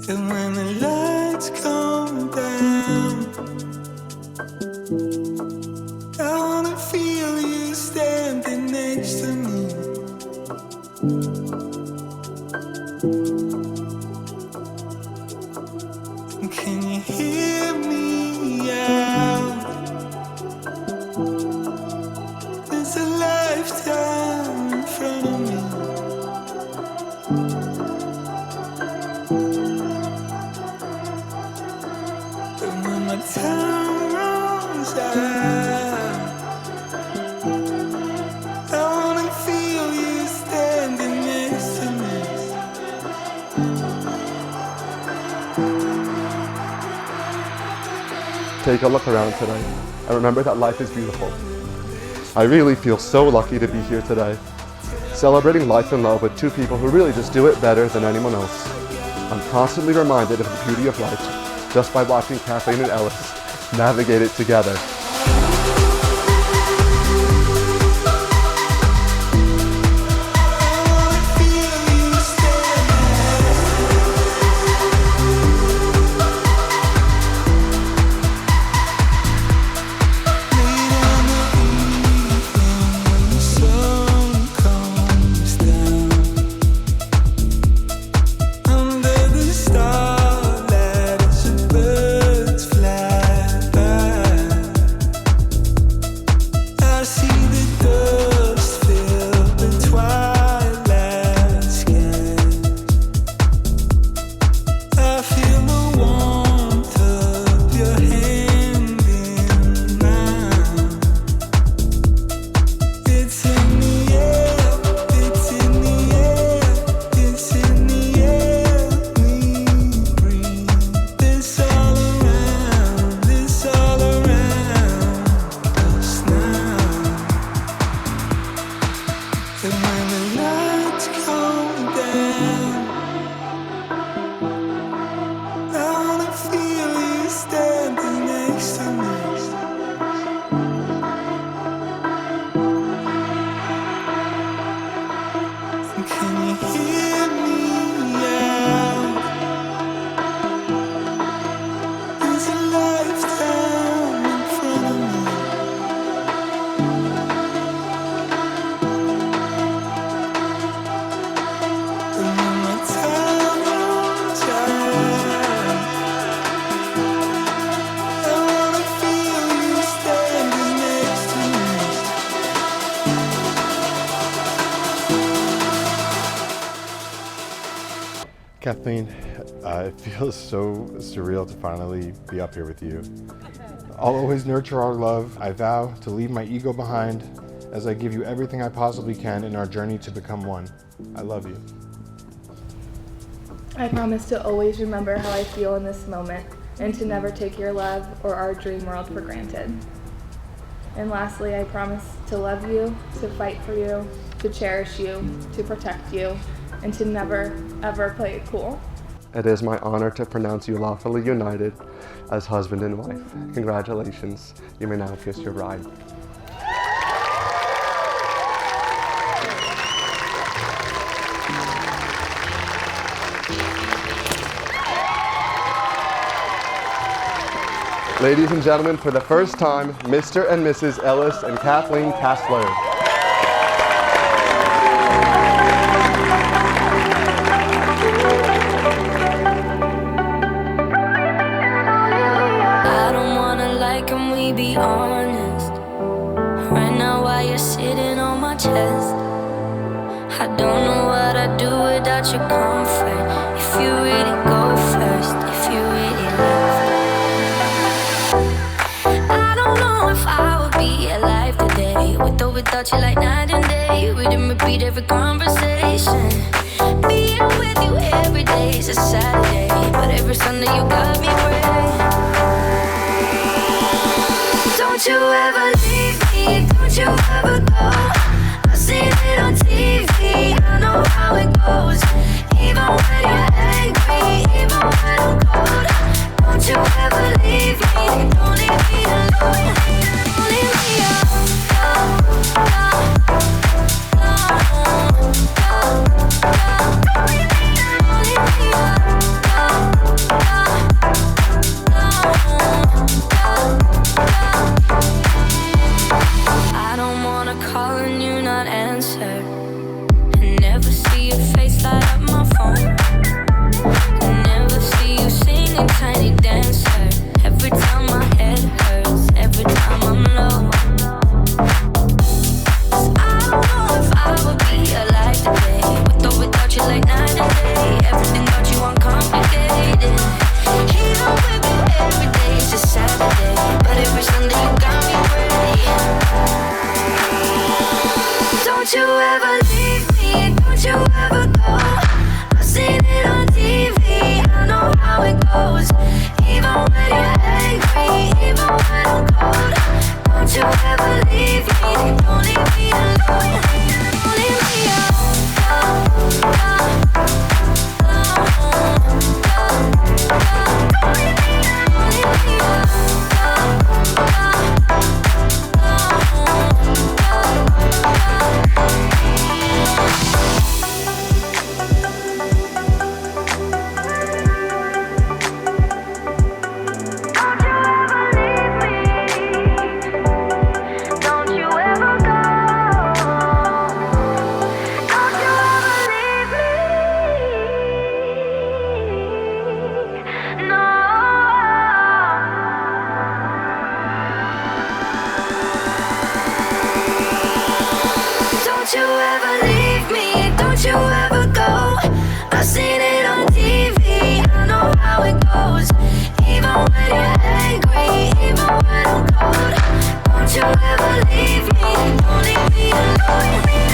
And when the lights come down, I wanna feel you standing next to me. And can you hear me out? There's a lifetime in front of me. And when my time runs out, I wanna feel you standing next to me. Take a look around today and remember that life is beautiful. I really feel so lucky to be here today, celebrating life and love with two people who really just do it better than anyone else. I'm constantly reminded of the beauty of life just by watching Kathleen and Ellis navigate it together. Kathleen, it feels so surreal to finally be up here with you. I'll always nurture our love. I vow to leave my ego behind as I give you everything I possibly can in our journey to become one. I love you. I promise to always remember how I feel in this moment and to never take your love or our dream world for granted. And lastly, I promise to love you, to fight for you, to cherish you, to protect you, and to never, ever play it cool. It is my honor to pronounce you lawfully united as husband and wife. Congratulations. You may now kiss your bride. Ladies and gentlemen, for the first time, Mr. and Mrs. Ellis and Kathleen Kassler. Be honest, right now while you're sitting on my chest, I don't know what I'd do without your comfort. If you really go first, if you really left, I don't know if I would be alive today, with or without you like night and day. We didn't repeat every conversation. Being with you every day is a Saturday, but every Sunday you got me praying. Don't you ever leave me, don't you ever go. I've seen it on TV, I know how it goes. Even when you're angry, even when I'm cold. Don't you ever leave me, don't leave me alone. Don't leave me alone, no, no, no. answer. I never see your face light up my phone. I never see you singing Tiny Dancer. Every time my head hurts, every time I'm low. 'Cause I don't know if I would be alive today, with or without you, like night and day. Everything about you uncomplicated. Even with me every day, it's just Saturday, but every Sunday you got me praying. Don't you ever leave me, don't you ever go. I've seen it on TV, I know how it goes. Even when you're angry, even when I'm cold. Don't you ever leave me, don't leave me alone. Don't leave me alone, alone, alone, alone. Don't leave me alone, don't you ever go. Don't you ever leave me. No. Don't you ever leave me, don't you ever go. I've seen it on TV, I know how it goes. Even when you're angry, even when I'm cold. Don't you ever leave me, don't leave me alone.